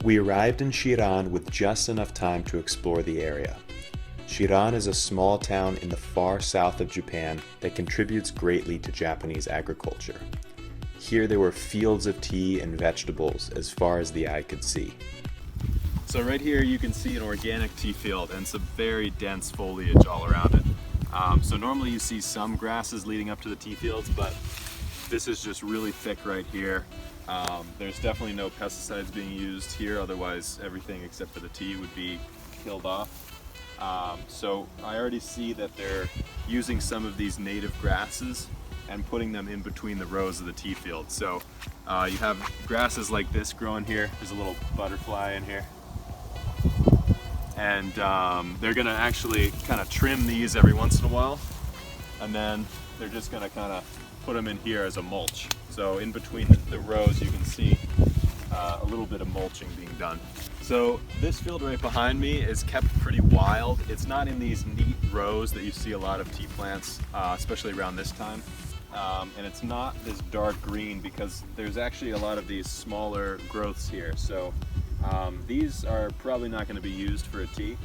We arrived in Chiran with just enough time to explore the area. Chiran is a small town in the far south of Japan that contributes greatly to Japanese agriculture. Here there were fields of tea and vegetables as far as the eye could see. So right here you can see an organic tea field and some very dense foliage all around it. So normally you see some grasses leading up to the tea fields, but this is just really thick right here. There's definitely no pesticides being used here, otherwise everything except for the tea would be killed off. So I already see that they're using some of these native grasses and putting them in between the rows of the tea field. So you have grasses like this growing here. There's a little butterfly in here. And they're gonna actually kind of trim these every once in a while. And then they're just gonna kind of put them in here as a mulch. So in between the rows you can see a little bit of mulching being done. So this field right behind me is kept pretty wild. It's not in these neat rows that you see a lot of tea plants, especially around this time. And it's not this dark green because there's actually a lot of these smaller growths here. So these are probably not going to be used for a tea,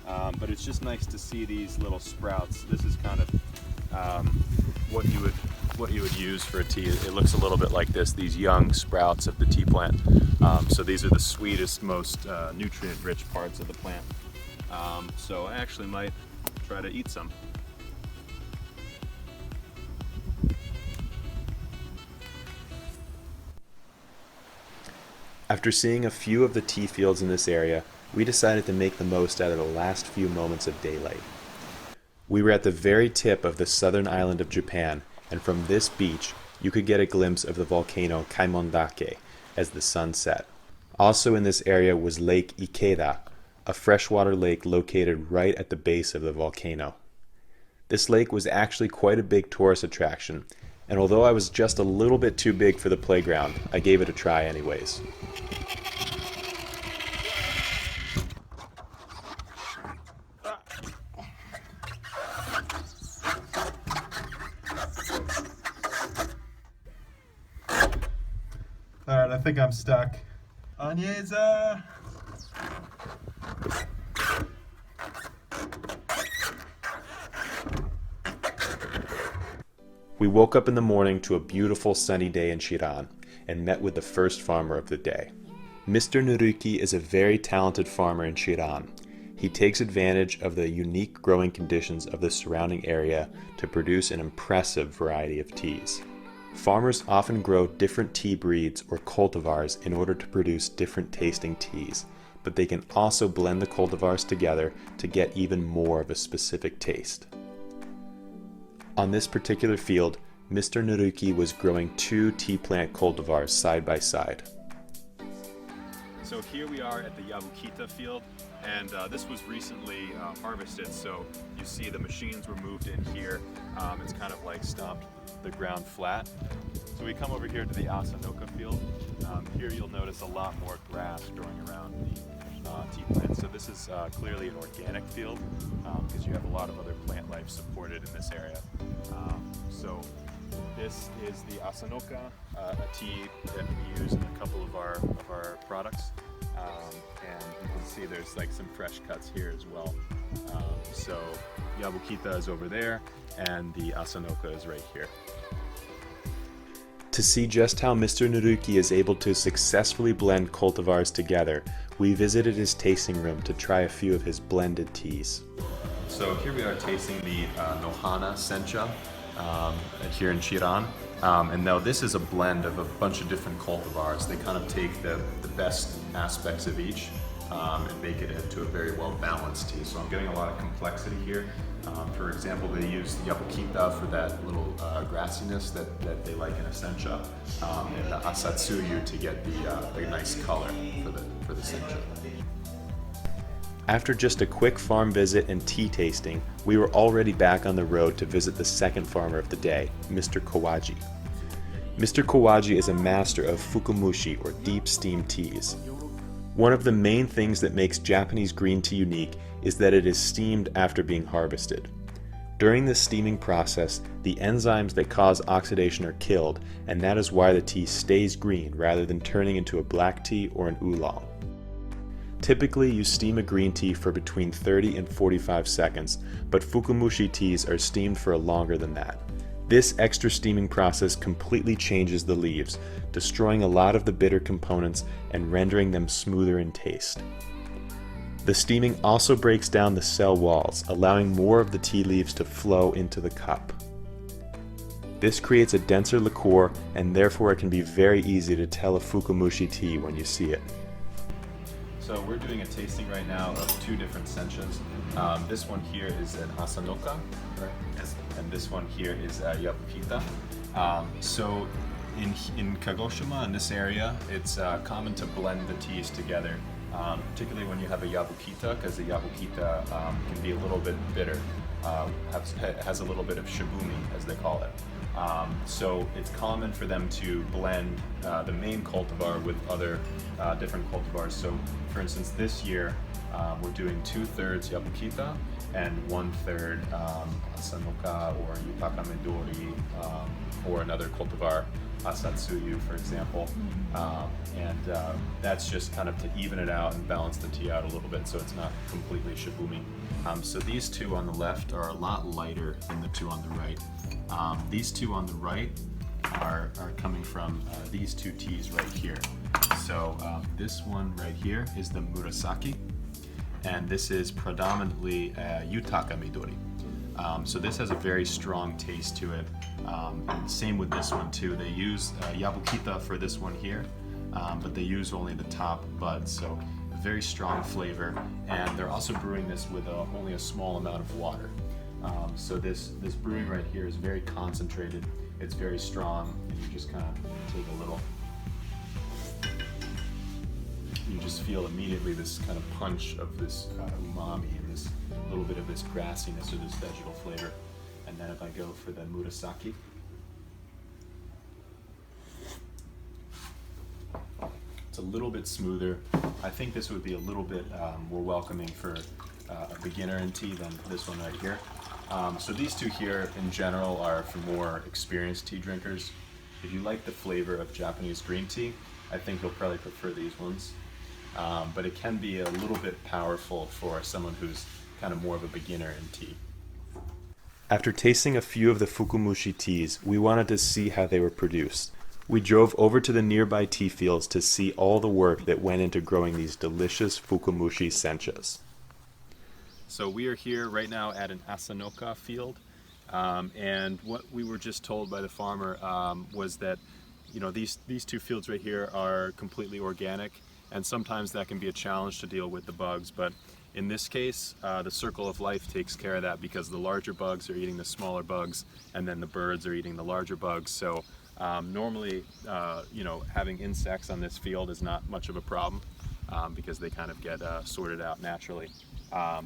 but it's just nice to see these little sprouts. This is kind of what you would use for a tea. It looks a little bit like this, these young sprouts of the tea plant. So these are the sweetest, most nutrient-rich parts of the plant. So I actually might try to eat some. After seeing a few of the tea fields in this area, we decided to make the most out of the last few moments of daylight. We were at the very tip of the southern island of Japan, and from this beach, you could get a glimpse of the volcano Kaimondake as the sun set. Also in this area was Lake Ikeda, a freshwater lake located right at the base of the volcano. This lake was actually quite a big tourist attraction, and although I was just a little bit too big for the playground, I gave it a try anyways. Alright, I think I'm stuck. Agnese! We woke up in the morning to a beautiful sunny day in Chiran and met with the first farmer of the day. Mr. Naruki is a very talented farmer in Chiran. He takes advantage of the unique growing conditions of the surrounding area to produce an impressive variety of teas. Farmers often grow different tea breeds or cultivars in order to produce different tasting teas, but they can also blend the cultivars together to get even more of a specific taste. On this particular field, Mr. Naruki was growing 2 tea plant cultivars side by side. So here we are at the Yabukita field, and this was recently harvested, so you see the machines were moved in here. It's kind of like stomped the ground flat. So we come over here to the Asanoka field. Here you'll notice a lot more grass growing around the tea plants. So this is clearly an organic field because you have a lot of other plant life supported in this area. So this is the Asanoka, a tea that we use in a couple of our products. And you can see there's like some fresh cuts here as well. So Yabukita is over there and the Asanoka is right here. To see just how Mr. Naruki is able to successfully blend cultivars together, we visited his tasting room to try a few of his blended teas. So here we are tasting the Nohana Sencha here in Chiran. And now this is a blend of a bunch of different cultivars. They kind of take the best aspects of each and make it into a very well balanced tea. So I'm getting a lot of complexity here. For example, they use Yabukita for that little grassiness that they like in a sencha, and the Asatsuyu to get the nice color for the sencha. After just a quick farm visit and tea tasting, we were already back on the road to visit the second farmer of the day, Mr. Kawaji. Mr. Kawaji is a master of Fukamushi, or deep steam teas. One of the main things that makes Japanese green tea unique is that it is steamed after being harvested. During this steaming process, the enzymes that cause oxidation are killed, and that is why the tea stays green rather than turning into a black tea or an oolong. Typically, you steam a green tea for between 30 and 45 seconds, but Fukamushi teas are steamed for longer than that. This extra steaming process completely changes the leaves, destroying a lot of the bitter components and rendering them smoother in taste. The steaming also breaks down the cell walls, allowing more of the tea leaves to flow into the cup. This creates a denser liqueur, and therefore it can be very easy to tell a Fukamushi tea when you see it. So we're doing a tasting right now of two different senchas. This one here is an Asanoka, right? And this one here is Yabukita. So in Kagoshima, in this area, it's common to blend the teas together, particularly when you have a Yabukita, because the Yabukita can be a little bit bitter, has a little bit of shibumi, as they call it. So it's common for them to blend the main cultivar with other different cultivars. So for instance, this year we're doing 2/3 Yabukita and 1/3 Asanoka or Yutaka Midori or another cultivar, Asatsuyu, for example. And that's just kind of to even it out and balance the tea out a little bit so it's not completely shibumi. So these two on the left are a lot lighter than the two on the right. These two on the right are coming from these two teas right here. So this one right here is the Murasaki, and this is predominantly Yutaka Midori. So this has a very strong taste to it. And same with this one too. They use Yabukita for this one here, but they use only the top buds. So very strong flavor, and they're also brewing this with only a small amount of water. So this brewing right here is very concentrated. It's very strong, and you just kind of take a little. You just feel immediately this kind of punch of this umami and this little bit of this grassiness or this vegetal flavor. And then if I go for the Murasaki, it's a little bit smoother. I think this would be a little bit more welcoming for a beginner in tea than this one right here. So these two here in general are for more experienced tea drinkers. If you like the flavor of Japanese green tea, I think you'll probably prefer these ones. But it can be a little bit powerful for someone who's kind of more of a beginner in tea. After tasting a few of the Fukamushi teas, we wanted to see how they were produced. We drove over to the nearby tea fields to see all the work that went into growing these delicious Fukamushi senchas. So we are here right now at an Asanoka field, and what we were just told by the farmer was that, you know, these two fields right here are completely organic, and sometimes that can be a challenge to deal with the bugs, but in this case, the circle of life takes care of that, because the larger bugs are eating the smaller bugs, and then the birds are eating the larger bugs. So normally, you know, having insects on this field is not much of a problem, because they kind of get sorted out naturally.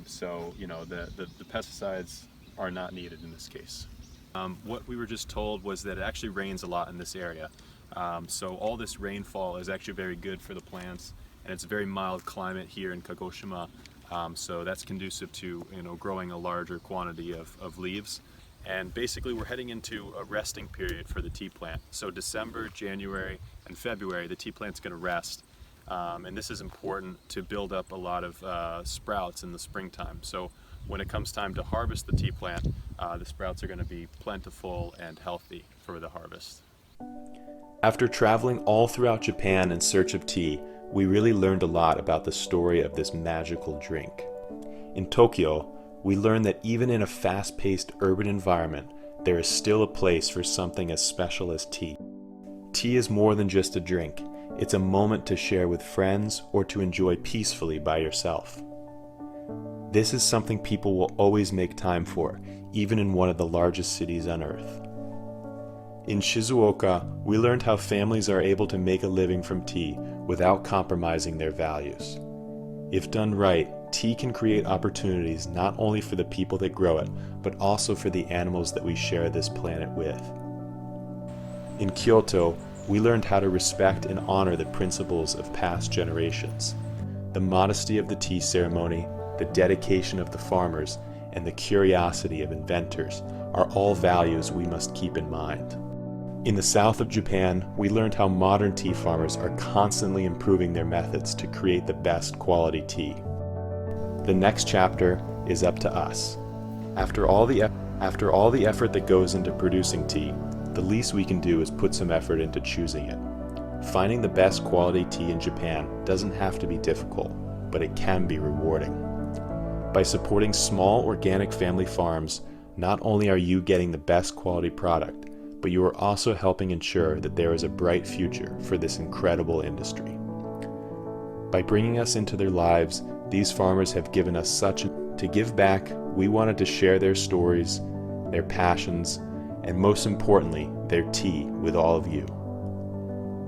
So, you know, the pesticides are not needed in this case. What we were just told was that it actually rains a lot in this area. So all this rainfall is actually very good for the plants, and it's a very mild climate here in Kagoshima. So that's conducive to, you know, growing a larger quantity of leaves. And basically we're heading into a resting period for the tea plant. So December, January, and February, the tea plant's going to rest. And this is important to build up a lot of sprouts in the springtime. So when it comes time to harvest the tea plant, the sprouts are going to be plentiful and healthy for the harvest. After traveling all throughout Japan in search of tea, we really learned a lot about the story of this magical drink. In Tokyo, we learned that even in a fast-paced urban environment, there is still a place for something as special as tea. Tea is more than just a drink. It's a moment to share with friends or to enjoy peacefully by yourself. This is something people will always make time for, even in one of the largest cities on earth. In Shizuoka, we learned how families are able to make a living from tea without compromising their values. If done right, tea can create opportunities not only for the people that grow it, but also for the animals that we share this planet with. In Kyoto, we learned how to respect and honor the principles of past generations. The modesty of the tea ceremony, the dedication of the farmers, and the curiosity of inventors are all values we must keep in mind. In the south of Japan, we learned how modern tea farmers are constantly improving their methods to create the best quality tea. The next chapter is up to us. After all the effort that goes into producing tea, the least we can do is put some effort into choosing it. Finding the best quality tea in Japan doesn't have to be difficult, but it can be rewarding. By supporting small organic family farms, not only are you getting the best quality product, but you are also helping ensure that there is a bright future for this incredible industry. By bringing us into their lives, these farmers have given us to give back. We wanted to share their stories, their passions, and most importantly, their tea with all of you.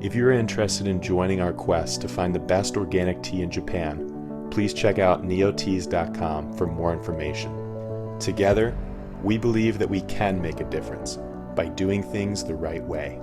If you're interested in joining our quest to find the best organic tea in Japan, please check out neoteas.com for more information. Together, we believe that we can make a difference by doing things the right way.